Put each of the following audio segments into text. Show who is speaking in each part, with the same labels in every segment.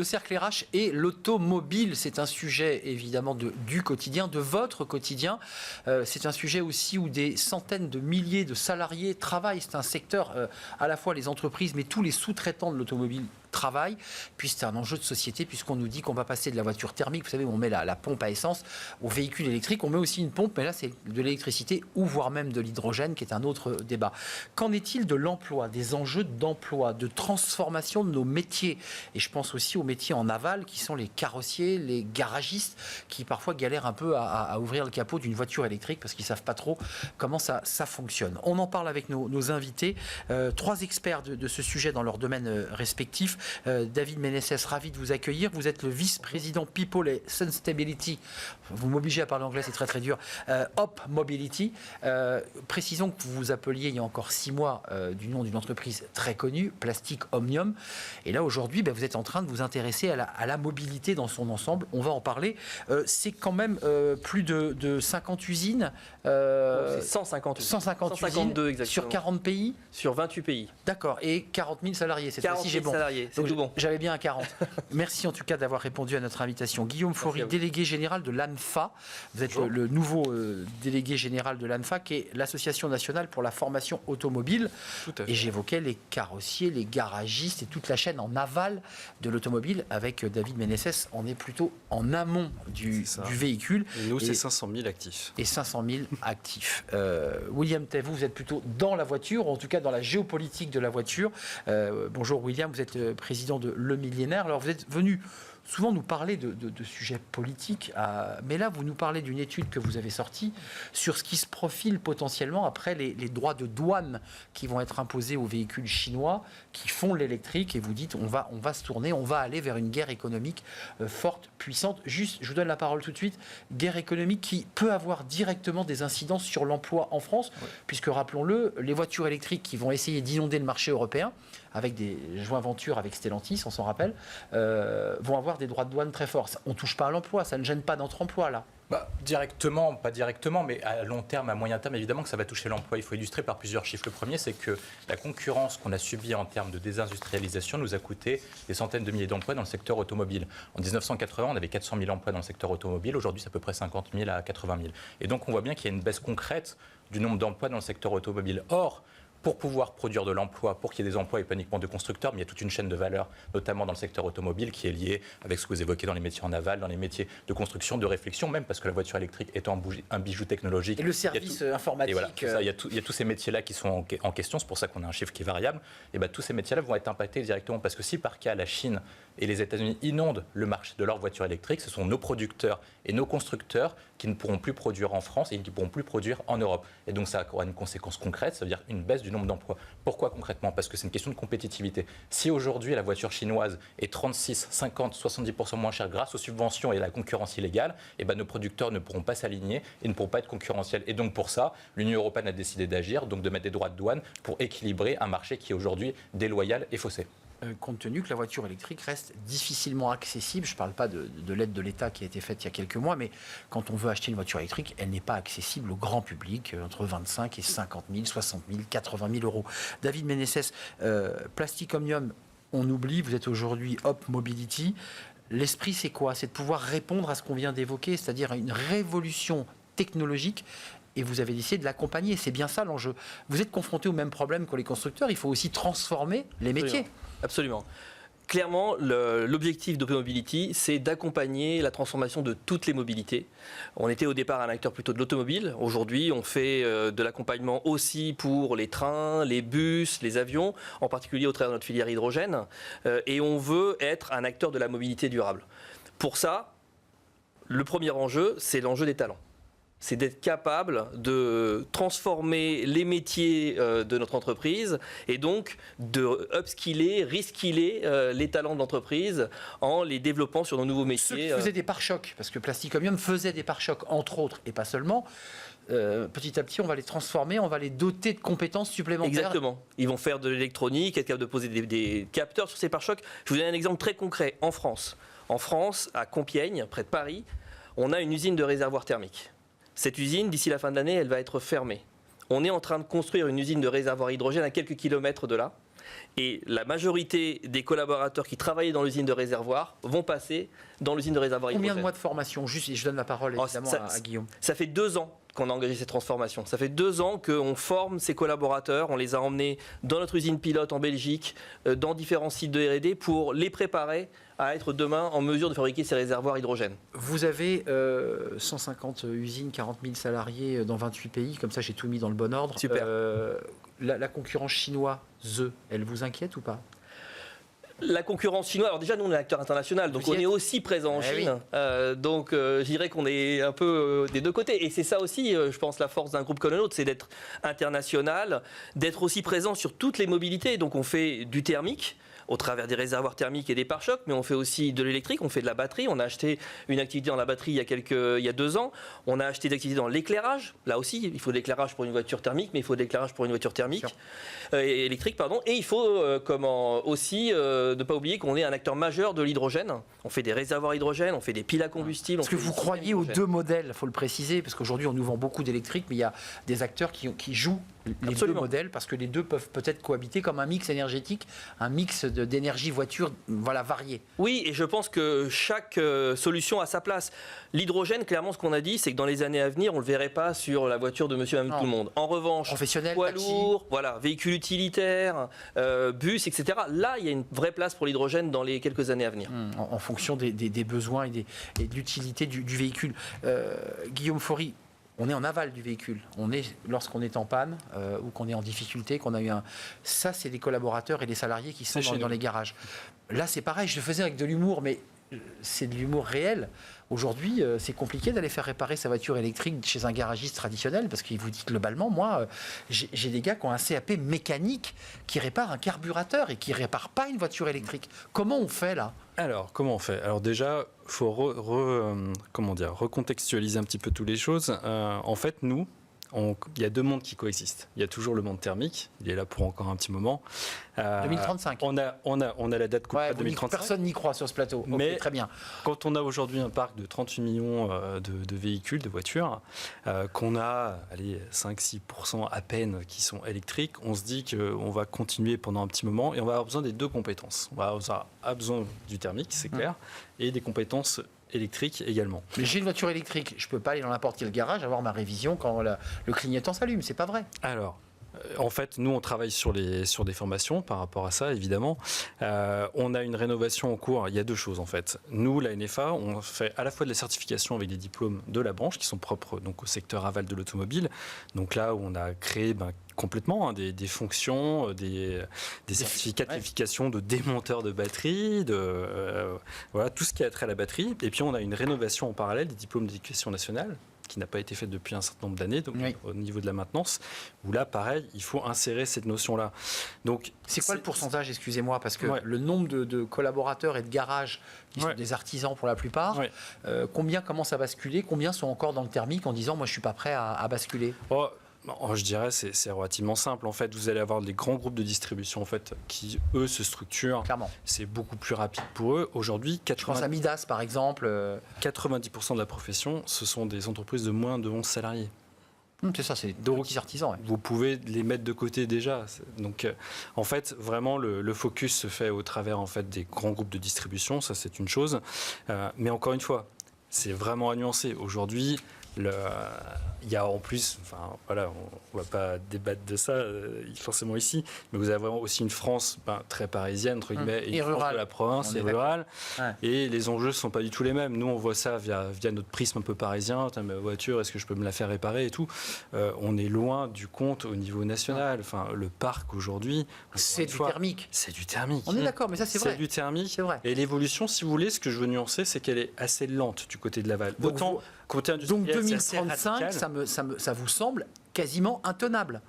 Speaker 1: Le Cercle RH et l'automobile, c'est un sujet évidemment du quotidien, de votre quotidien. C'est un sujet aussi où des centaines de milliers de salariés travaillent. C'est un secteur, à la fois les entreprises, mais tous les sous-traitants de l'automobile travaillent. Puis c'est un enjeu de société, puisqu'on nous dit qu'on va passer de la voiture thermique, vous savez, où on met la pompe à essence, au véhicule électrique. On met aussi une pompe, mais là c'est de l'électricité ou voire même de l'hydrogène, qui est un autre débat. Qu'en est-il de l'emploi, des enjeux d'emploi, de transformation de nos métiers? Et je pense aussi aux métiers en aval, qui sont les carrossiers, les garagistes, qui parfois galèrent un peu à ouvrir le capot d'une voiture électrique, parce qu'ils ne savent pas trop comment ça fonctionne. On en parle avec nos invités, 3 experts de ce sujet dans leur domaine respectif. David Ménécès, ravi de vous accueillir. Vous êtes le vice-président People et Sustainability. Vous m'obligez à parler anglais, c'est très très dur. Hop Mobility. Précisons que vous vous appeliez il y a encore 6 mois du nom d'une entreprise très connue, Plastic Omnium. Et là aujourd'hui, vous êtes en train de vous intéresser à la mobilité dans son ensemble. On va en parler. C'est quand même plus de 50 usines.
Speaker 2: C'est 150 usines.
Speaker 1: 152
Speaker 2: exactement.
Speaker 1: Sur 40 pays.
Speaker 2: Sur 28 pays.
Speaker 1: D'accord. Et 40 000 salariés. Cette fois-ci, j'ai bon.
Speaker 2: Salariés, c'est tout bon.
Speaker 1: J'avais bien un 40. Merci en tout cas d'avoir répondu à notre invitation. Guillaume Faury, délégué général de l'ANFA. Vous êtes le nouveau délégué général de l'ANFA, qui est l'Association nationale pour la formation automobile.
Speaker 3: Tout à fait.
Speaker 1: Et j'évoquais les carrossiers, les garagistes et toute la chaîne en aval de l'automobile. Avec David Ménécès, on est plutôt en amont du véhicule.
Speaker 3: Et nous, c'est 500 000 actifs.
Speaker 1: Et 500 000 actifs. William Tay, vous êtes plutôt dans la voiture, ou en tout cas dans la géopolitique de la voiture. Bonjour William, vous êtes président de Le Millénaire. Alors vous êtes venu souvent nous parler de sujets politiques, mais là vous nous parlez d'une étude que vous avez sortie sur ce qui se profile potentiellement après les droits de douane qui vont être imposés aux véhicules chinois qui font l'électrique, et vous dites on va se tourner, on va aller vers une guerre économique forte, puissante. Juste, je vous donne la parole tout de suite, guerre économique qui peut avoir directement des incidences sur l'emploi en France, puisque rappelons-le, les voitures électriques qui vont essayer d'inonder le marché européen avec des joint ventures avec Stellantis, on s'en rappelle, vont avoir des droits de douane très forts. On ne touche pas à l'emploi, ça ne gêne pas notre emploi là.
Speaker 4: Directement, pas directement, mais à long terme, à moyen terme, évidemment que ça va toucher l'emploi. Il faut illustrer par plusieurs chiffres. Le premier, c'est que la concurrence qu'on a subie en termes de désindustrialisation nous a coûté des centaines de milliers d'emplois dans le secteur automobile. En 1980, on avait 400 000 emplois dans le secteur automobile. Aujourd'hui, c'est à peu près 50 000 à 80 000. Et donc, on voit bien qu'il y a une baisse concrète du nombre d'emplois dans le secteur automobile. Or, pour pouvoir produire de l'emploi, pour qu'il y ait des emplois et pas uniquement de constructeurs, mais il y a toute une chaîne de valeur, notamment dans le secteur automobile, qui est liée avec ce que vous évoquez dans les métiers en aval, dans les métiers de construction, de réflexion, même parce que la voiture électrique étant un bijou technologique.
Speaker 1: Et le service informatique.
Speaker 4: Et voilà, il y a tous ces métiers-là qui sont en question, c'est pour ça qu'on a un chiffre qui est variable. Et tous ces métiers-là vont être impactés directement, parce que si par cas la Chine et les États-Unis inondent le marché de leurs voitures électriques, ce sont nos producteurs et nos constructeurs qui ne pourront plus produire en France et qui ne pourront plus produire en Europe. Et donc ça aura une conséquence concrète, ça veut dire une baisse du nombre d'emplois. Pourquoi concrètement? Parce que c'est une question de compétitivité. Si aujourd'hui la voiture chinoise est 36, 50, 70% moins chère grâce aux subventions et à la concurrence illégale, nos producteurs ne pourront pas s'aligner et ne pourront pas être concurrentiels. Et donc pour ça, l'Union européenne a décidé d'agir, donc de mettre des droits de douane pour équilibrer un marché qui est aujourd'hui déloyal et faussé.
Speaker 1: Compte tenu que la voiture électrique reste difficilement accessible, je ne parle pas de l'aide de l'État qui a été faite il y a quelques mois, mais quand on veut acheter une voiture électrique, elle n'est pas accessible au grand public, entre 25 et 50 000, 60 000, 80 000 euros. David Ménécès, Plastic Omnium, on oublie, vous êtes aujourd'hui Hop Mobility. L'esprit, c'est quoi? C'est de pouvoir répondre à ce qu'on vient d'évoquer, c'est-à-dire à une révolution technologique. Et vous avez décidé de l'accompagner. C'est bien ça l'enjeu. Vous êtes confronté au même problème que les constructeurs. Il faut aussi transformer les métiers.
Speaker 2: Absolument. Clairement, l'objectif d'Open-Mobility, c'est d'accompagner la transformation de toutes les mobilités. On était au départ un acteur plutôt de l'automobile. Aujourd'hui, on fait de l'accompagnement aussi pour les trains, les bus, les avions, en particulier au travers de notre filière hydrogène. Et on veut être un acteur de la mobilité durable. Pour ça, le premier enjeu, c'est l'enjeu des talents. C'est d'être capable de transformer les métiers de notre entreprise et donc de upskiller, reskiller les talents de l'entreprise en les développant sur nos nouveaux métiers.
Speaker 1: Ceux qui faisaient des pare-chocs, parce que Plastic Omnium faisait des pare-chocs, entre autres, et pas seulement, petit à petit, on va les transformer, on va les doter de compétences supplémentaires.
Speaker 2: Exactement. Ils vont faire de l'électronique, être capable de poser des capteurs sur ces pare-chocs. Je vous donne un exemple très concret. En France, à Compiègne, près de Paris, on a une usine de réservoirs thermiques. Cette usine, d'ici la fin de l'année, elle va être fermée. On est en train de construire une usine de réservoirs hydrogène à quelques kilomètres de là. Et la majorité des collaborateurs qui travaillaient dans l'usine de réservoir vont passer dans l'usine de réservoir hydrogène.
Speaker 1: Combien de mois de formation? Juste, et je donne la parole évidemment à Guillaume.
Speaker 2: Ça fait 2 ans qu'on a engagé cette transformation. Ça fait 2 ans qu'on forme ces collaborateurs, on les a emmenés dans notre usine pilote en Belgique, dans différents sites de R&D pour les préparer à être demain en mesure de fabriquer ces réservoirs hydrogène.
Speaker 1: Vous avez 150 usines, 40 000 salariés dans 28 pays, comme ça j'ai tout mis dans le bon ordre.
Speaker 2: Super.
Speaker 1: La concurrence chinoise, elle vous inquiète ou pas?
Speaker 2: La concurrence chinoise, alors déjà nous on est un acteur international, donc on est aussi présent en Chine, donc je dirais qu'on est un peu des deux côtés, et c'est ça aussi je pense la force d'un groupe comme le nôtre, c'est d'être international, d'être aussi présent sur toutes les mobilités, donc on fait du thermique, au travers des réservoirs thermiques et des pare-chocs, mais on fait aussi de l'électrique, on fait de la batterie. On a acheté une activité dans la batterie il y a 2 ans. On a acheté des activités dans l'éclairage. Là aussi, il faut de l'éclairage pour une voiture thermique, mais il faut de l'éclairage pour une voiture thermique, électrique, pardon. Et il faut aussi ne pas oublier qu'on est un acteur majeur de l'hydrogène. On fait des réservoirs hydrogène, on fait des piles à combustible.
Speaker 1: Est-ce que vous croyez aux 2 modèles? Il faut le préciser, parce qu'aujourd'hui on nous vend beaucoup d'électrique, mais il y a des acteurs qui jouent les
Speaker 2: Absolument.
Speaker 1: 2 modèles, parce que les 2 peuvent peut-être cohabiter comme un mix énergétique, un mix d'énergie voiture, voilà, varié.
Speaker 2: Oui, et je pense que chaque solution a sa place. L'hydrogène, clairement, ce qu'on a dit, c'est que dans les années à venir, on ne le verrait pas sur la voiture de monsieur et madame tout le monde. En revanche,
Speaker 1: professionnel,
Speaker 2: poids
Speaker 1: taxi,
Speaker 2: lourd, voilà, véhicules utilitaires, bus, etc. Là, il y a une vraie place pour l'hydrogène dans les quelques années à venir.
Speaker 1: En fonction des besoins et de l'utilité du véhicule. Guillaume Faury, on est en aval du véhicule. Lorsqu'on est en panne ou qu'on est en difficulté, qu'on a eu ça, c'est les collaborateurs et les salariés qui sont dans les garages. Là, c'est pareil. Je le faisais avec de l'humour, mais c'est de l'humour réel. Aujourd'hui, c'est compliqué d'aller faire réparer sa voiture électrique chez un garagiste traditionnel, parce qu'il vous dit globalement, moi, j'ai des gars qui ont un CAP mécanique qui répare un carburateur et qui ne répare pas une voiture électrique. Comment on fait là?
Speaker 3: Alors, comment on fait? Alors déjà, il faut recontextualiser un petit peu toutes les choses. En fait, nous, il y a 2 mondes qui coexistent. Il y a toujours le monde thermique, il est là pour encore un petit moment.
Speaker 1: 2035.
Speaker 3: On a la date concrète 2035.
Speaker 1: Personne n'y croit sur ce plateau.
Speaker 3: Mais
Speaker 1: okay, très bien.
Speaker 3: Quand on a aujourd'hui un parc de 38 millions de véhicules, de voitures, qu'on a 5-6% à peine qui sont électriques, on se dit qu'on va continuer pendant un petit moment et on va avoir besoin des 2 compétences. On va avoir besoin du thermique, c'est clair, et des compétences électrique également.
Speaker 1: Mais j'ai une voiture électrique, je ne peux pas aller dans n'importe quel garage avoir ma révision quand le clignotant s'allume, c'est pas vrai.
Speaker 3: Alors, en fait, nous, on travaille sur des formations par rapport à ça, évidemment. On a une rénovation en cours. Il y a 2 choses, en fait. Nous, la NFA, on fait à la fois de la certification avec des diplômes de la branche qui sont propres donc, au secteur aval de l'automobile. Donc là où on a créé complètement des fonctions, des certificats de qualification de démonteur de batterie, voilà, tout ce qui a trait à la batterie. Et puis, on a une rénovation en parallèle des diplômes d'éducation nationale qui n'a pas été faite depuis un certain nombre d'années, donc au niveau de la maintenance, où là, pareil, il faut insérer cette notion-là. Donc,
Speaker 1: c'est quoi le pourcentage, excusez-moi, parce que le nombre de collaborateurs et de garages qui sont des artisans pour la plupart, combien commencent à basculer, combien sont encore dans le thermique en disant, moi, je ne suis pas prêt à basculer?
Speaker 3: Je dirais c'est relativement simple. En fait, vous allez avoir des grands groupes de distribution en fait, qui, eux, se structurent.
Speaker 1: Clairement.
Speaker 3: C'est beaucoup plus rapide pour eux. Aujourd'hui,
Speaker 1: je pense à Midas, par exemple.
Speaker 3: 90% de la profession, ce sont des entreprises de moins de 11 salariés.
Speaker 1: C'est ça, c'est des petits artisans. Ouais.
Speaker 3: Vous pouvez les mettre de côté déjà. Donc, en fait, vraiment, le focus se fait au travers en fait, des grands groupes de distribution. Ça, c'est une chose. Mais encore une fois, c'est vraiment à nuancer. Aujourd'hui, il y a en plus, voilà, on ne va pas débattre de ça forcément ici, mais vous avez vraiment aussi une France très parisienne, entre guillemets, et une France de la province et rurale. Et les enjeux ne sont pas du tout les mêmes. Nous, on voit ça via notre prisme un peu parisien. Ma voiture, est-ce que je peux me la faire réparer et tout. On est loin du compte au niveau national. Enfin, le parc aujourd'hui,
Speaker 1: c'est du thermique.
Speaker 3: C'est du thermique.
Speaker 1: On est d'accord, mais ça, c'est vrai.
Speaker 3: C'est du thermique.
Speaker 1: C'est vrai.
Speaker 3: Et l'évolution, si vous voulez, ce que je veux nuancer, c'est qu'elle est assez lente du côté de Laval.
Speaker 1: Donc 2035, ça vous semble quasiment intenable?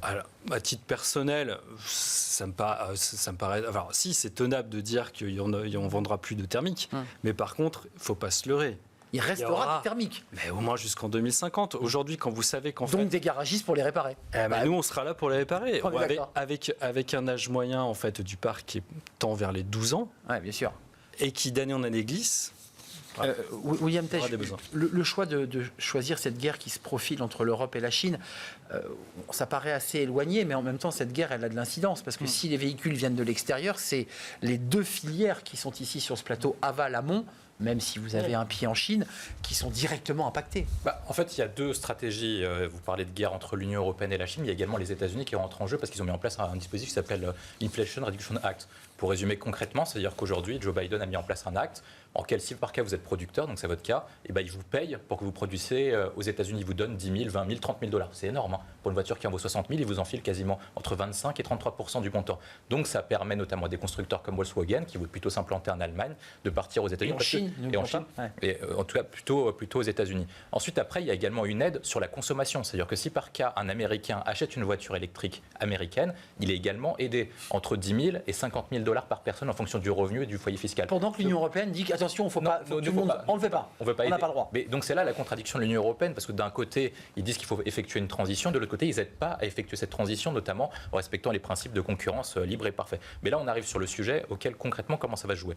Speaker 3: À titre personnel, ça me paraît. Alors, si, c'est tenable de dire qu'on vendra plus de thermique, mais par contre, il ne faut pas se leurrer.
Speaker 1: Il restera du thermique.
Speaker 3: Mais au moins jusqu'en 2050. Aujourd'hui, quand vous savez qu'en fait.
Speaker 1: Donc des garagistes pour les réparer.
Speaker 3: Nous, on sera là pour les réparer. Avec un âge moyen en fait, du parc qui tend vers les 12 ans.
Speaker 1: Oui, bien sûr.
Speaker 3: Et qui d'année en année glisse.
Speaker 1: William
Speaker 3: Il y aura
Speaker 1: Tej,
Speaker 3: des besoins.
Speaker 1: le choix de choisir cette guerre qui se profile entre l'Europe et la Chine, ça paraît assez éloigné, mais en même temps, cette guerre, elle a de l'incidence. Parce que si les véhicules viennent de l'extérieur, c'est les deux filières qui sont ici sur ce plateau, aval-amont, même si vous avez un pied en Chine, qui sont directement impactés.
Speaker 4: En fait, il y a deux stratégies. Vous parlez de guerre entre l'Union européenne et la Chine. Il y a également les États-Unis qui rentrent en jeu parce qu'ils ont mis en place un dispositif qui s'appelle l'Inflation Reduction Act. Pour résumer concrètement, c'est-à-dire qu'aujourd'hui, Joe Biden a mis en place un acte en quel si par cas vous êtes producteur, donc c'est votre cas, et ben il vous paye pour que vous produisez aux États-Unis. Il vous donne 10 000, 20 000, 30 000 $. C'est énorme. Pour une voiture qui en vaut 60 000, il vous enfile quasiment entre 25 et 33% du montant. Donc ça permet notamment à des constructeurs comme Volkswagen, qui voudraient plutôt s'implanter en Allemagne, de partir aux États-Unis.
Speaker 1: Et en Chine.
Speaker 4: Et en tout cas plutôt aux États-Unis. Ensuite, après, il y a également une aide sur la consommation. C'est-à-dire que si par cas un Américain achète une voiture électrique américaine, il est également aidé entre 10 000 et 50 000 $ par personne en fonction du revenu et du foyer fiscal.
Speaker 1: Pendant que l'Union européenne dit qu'attention, on ne le fait pas.
Speaker 4: On ne
Speaker 1: n'a pas le droit.
Speaker 4: Mais donc c'est là la contradiction de l'Union européenne, parce que d'un côté, ils disent qu'il faut effectuer une transition, de l'autre côté, ils n'aident pas à effectuer cette transition, notamment en respectant les principes de concurrence libre et parfait. Mais là, on arrive sur le sujet auquel concrètement, comment ça va se jouer.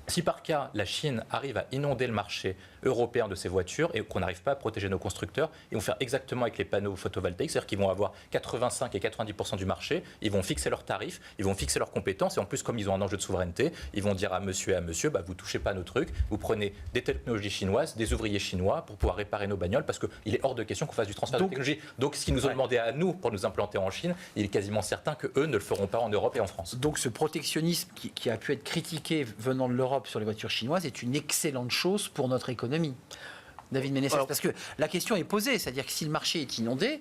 Speaker 4: Si par cas, la Chine arrive à inonder le marché européen de ces voitures et qu'on n'arrive pas à protéger nos constructeurs, ils vont faire exactement avec les panneaux photovoltaïques, c'est-à-dire qu'ils vont avoir 85 et 90% du marché, ils vont fixer leurs tarifs, ils vont fixer leurs compétences et en plus, comme ils ont un enjeu de souveraineté, ils vont dire à monsieur et à monsieur, vous touchez pas à nos trucs, vous prenez des technologies chinoises, des ouvriers chinois pour pouvoir réparer nos bagnoles parce qu'il est hors de question qu'on fasse du transfert de technologie. Donc ce qu'ils nous ont demandé à nous pour nous implanter en Chine, il est quasiment certain qu'eux ne le feront pas en Europe et en France.
Speaker 1: Donc ce protectionnisme qui a pu être critiqué venant de l'Europe sur les voitures chinoises est une excellente chose pour notre économie. David Ménécès, parce que la question est posée, c'est-à-dire que si le marché est inondé,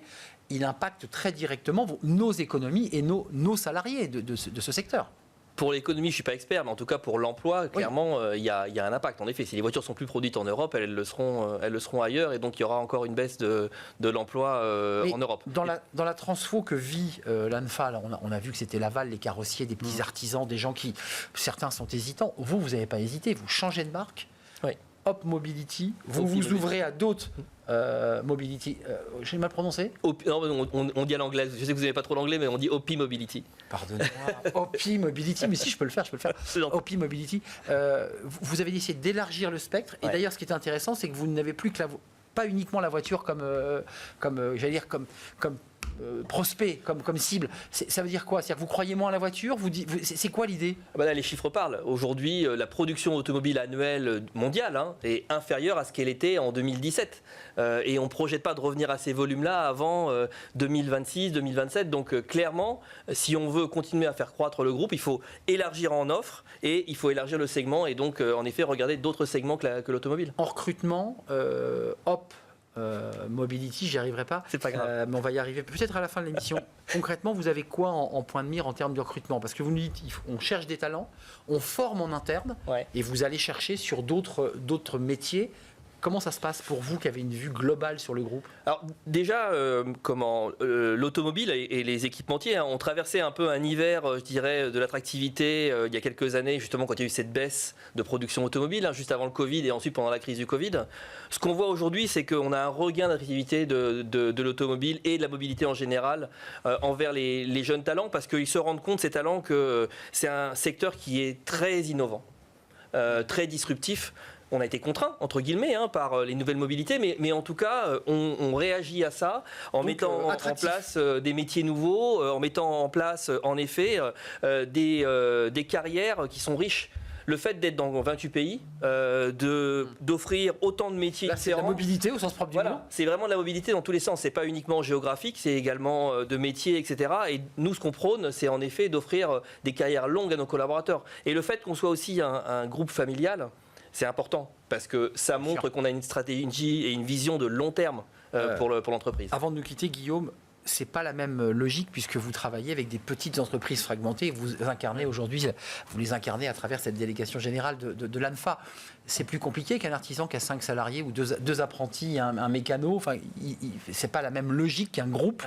Speaker 1: il impacte très directement nos économies et nos salariés de ce secteur.
Speaker 2: Pour l'économie, je ne suis pas expert, mais en tout cas pour l'emploi, clairement, il y a un impact. En effet, si les voitures sont plus produites en Europe, elles le seront ailleurs, et donc il y aura encore une baisse de l'emploi en Europe.
Speaker 1: Dans la transfo que vit l'ANFA, on a vu que c'était l'aval, les carrossiers, des petits artisans, des gens qui, certains sont hésitants. Vous n'avez pas hésité, vous changez de marque.
Speaker 2: Oui.
Speaker 1: Hop Mobility, vous ouvrez à d'autres Mobility. J'ai mal prononcé?
Speaker 2: On dit à l'anglaise, je sais que vous n'avez pas trop l'anglais, mais on dit OP Mobility.
Speaker 1: Pardonnez-moi. OP Mobility, mais si je peux le faire. OP Mobility. Vous avez décidé d'élargir le spectre. Et d'ailleurs, ce qui est intéressant, c'est que vous n'avez plus que pas uniquement la voiture comme prospect, comme cible. Ça veut dire quoi? C'est-à-dire que vous croyez moins à la voiture? C'est quoi l'idée?
Speaker 2: Là, les chiffres parlent. Aujourd'hui, la production automobile annuelle mondiale est inférieure à ce qu'elle était en 2017. Et on ne projette pas de revenir à ces volumes-là avant 2026, 2027. Donc clairement, si on veut continuer à faire croître le groupe, il faut élargir en offre et il faut élargir le segment et donc en effet regarder d'autres segments que l'automobile.
Speaker 1: En recrutement, Mobility, j'y arriverai pas.
Speaker 2: C'est pas grave.
Speaker 1: Mais on va y arriver peut-être à la fin de l'émission. Concrètement, vous avez quoi en point de mire en termes de recrutement? Parce que vous nous dites, on cherche des talents, on forme en interne, et vous allez chercher sur d'autres métiers. Comment ça se passe pour vous qui avez une vue globale sur le groupe?
Speaker 2: Alors déjà, l'automobile et les équipementiers ont traversé un peu un hiver, je dirais, de l'attractivité il y a quelques années, justement quand il y a eu cette baisse de production automobile, juste avant le Covid et ensuite pendant la crise du Covid. Ce qu'on voit aujourd'hui, c'est qu'on a un regain d'attractivité de l'automobile et de la mobilité en général envers les jeunes talents, parce qu'ils se rendent compte, ces talents, que c'est un secteur qui est très innovant, très disruptif. On a été contraint, entre guillemets, par les nouvelles mobilités, mais en tout cas, on réagit à ça en mettant en place des métiers nouveaux, en mettant en place, en effet, des carrières qui sont riches. Le fait d'être dans 28 pays, d'offrir autant de métiers différents.
Speaker 1: C'est la mobilité au sens propre du mot.
Speaker 2: C'est vraiment de la mobilité dans tous les sens. C'est pas uniquement géographique, c'est également de métiers, etc. Et nous, ce qu'on prône, c'est en effet d'offrir des carrières longues à nos collaborateurs. Et le fait qu'on soit aussi un groupe familial, c'est important parce que ça montre qu'on a une stratégie et une vision de long terme pour l'entreprise.
Speaker 1: Avant de nous quitter, Guillaume, c'est pas la même logique puisque vous travaillez avec des petites entreprises fragmentées. Vous incarnez aujourd'hui, vous les incarnez à travers cette délégation générale de l'ANFA. C'est plus compliqué qu'un artisan qui a 5 salariés ou deux apprentis, un mécano. Enfin, c'est pas la même logique qu'un groupe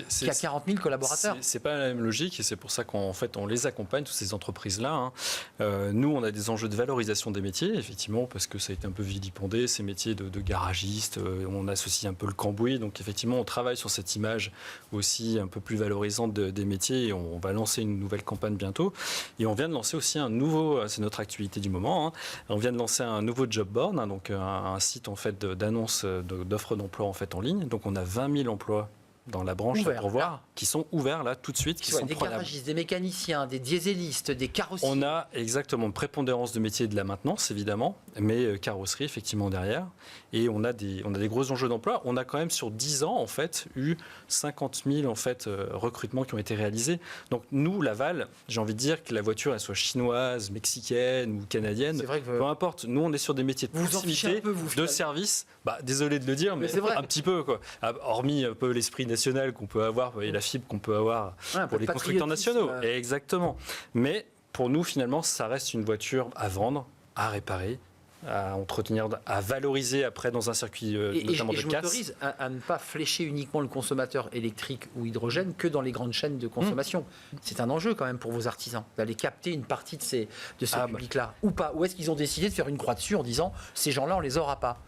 Speaker 1: qui a 40 000 collaborateurs.
Speaker 3: C'est pas la même logique et c'est pour ça qu'en fait on les accompagne, toutes ces entreprises-là. Nous, on a des enjeux de valorisation des métiers, effectivement, parce que ça a été un peu vilipendé, ces métiers de garagistes. On associe un peu le cambouis, donc effectivement, on travaille sur cette image aussi un peu plus valorisante des métiers et on va lancer une nouvelle campagne bientôt. Et on vient de lancer aussi un nouveau, c'est notre activité du moment, on vient de lancer un nouveau job board, donc un site en fait d'annonce d'offres d'emploi en fait en ligne. Donc on a 20 000 emplois dans la branche à pourvoir qui sont ouverts là tout de suite, qui sont
Speaker 1: des
Speaker 3: prenables.
Speaker 1: garagistes, des mécaniciens, des dieselistes, des carrossiers.
Speaker 3: On a exactement une prépondérance de métiers de la maintenance évidemment, mais carrosserie effectivement derrière. Et on a des gros enjeux d'emploi. On a quand même sur 10 ans en fait eu 50 000 en fait recrutements qui ont été réalisés. Donc nous Laval, j'ai envie de dire que la voiture elle soit chinoise, mexicaine ou canadienne, peu importe. Nous on est sur des métiers de proximité, de service. Désolé de le dire, mais c'est vrai. Un petit peu quoi. Hormis un peu l'esprit national qu'on peut avoir et la fibre qu'on peut avoir pour les constructeurs nationaux. Exactement. Mais pour nous finalement ça reste une voiture à vendre, à réparer, à entretenir, à valoriser après dans un circuit notamment de casse.
Speaker 1: Je m'autorise à ne pas flécher uniquement le consommateur électrique ou hydrogène que dans les grandes chaînes de consommation. C'est un enjeu quand même pour vos artisans d'aller capter une partie de ce public-là ou pas. Ou est-ce qu'ils ont décidé de faire une croix dessus en disant ces gens-là on les aura pas?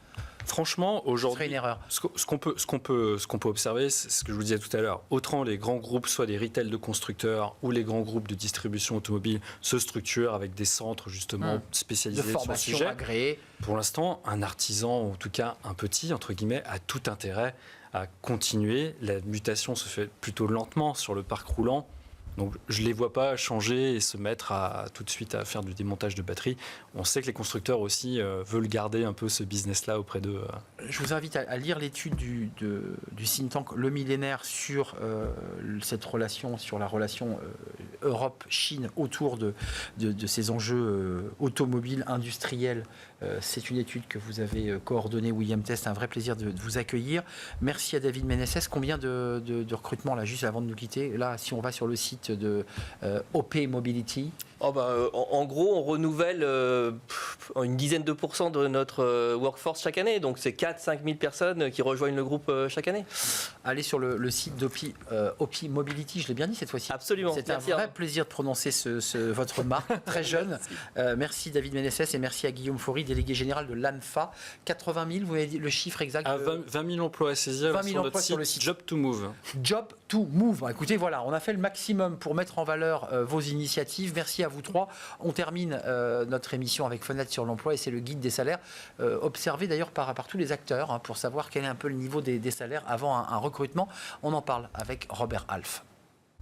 Speaker 3: Franchement, aujourd'hui,
Speaker 1: une erreur.
Speaker 3: Ce qu'on peut observer, c'est ce que je vous disais tout à l'heure. Autant les grands groupes, soit des retail de constructeurs ou les grands groupes de distribution automobile, se structurent avec des centres justement spécialisés sur le sujet.
Speaker 1: Agréés.
Speaker 3: Pour l'instant, un artisan, ou en tout cas un petit, entre guillemets, a tout intérêt à continuer. La mutation se fait plutôt lentement sur le parc roulant. Donc je ne les vois pas changer et se mettre tout de suite à faire du démontage de batteries. On sait que les constructeurs aussi veulent garder un peu ce business-là auprès d'eux.
Speaker 1: Je vous invite à lire l'étude du think tank Le Millénaire sur cette relation, sur la relation Europe-Chine autour de ces enjeux automobiles, industriels. C'est une étude que vous avez coordonnée, William Test. Un vrai plaisir de vous accueillir. Merci à David Ménessès. Combien de recrutements, là, juste avant de nous quitter? Là, si on va sur le site de OP Mobility.
Speaker 2: En gros, on renouvelle une dizaine de % de notre workforce chaque année. Donc, c'est 4-5 000 personnes qui rejoignent le groupe chaque année.
Speaker 1: Allez sur le site d'OP Mobility, je l'ai bien dit cette fois-ci.
Speaker 2: Absolument.
Speaker 1: C'est un vrai plaisir de prononcer votre marque, très jeune. Merci David Ménessès et merci à Guillaume Faury, délégué général de l'ANFA. 80 000, vous avez dit le chiffre exact
Speaker 3: 20 000 emplois à saisir
Speaker 1: 20 000 emplois sur le site
Speaker 3: Job to Move.
Speaker 1: Job to Move. Écoutez, voilà, on a fait le maximum pour mettre en valeur vos initiatives. Merci à vous trois. On termine notre émission avec Fenêtre sur l'emploi et c'est le guide des salaires. Observé d'ailleurs par tous les acteurs pour savoir quel est un peu le niveau des salaires avant un recrutement. On en parle avec Robert Alf.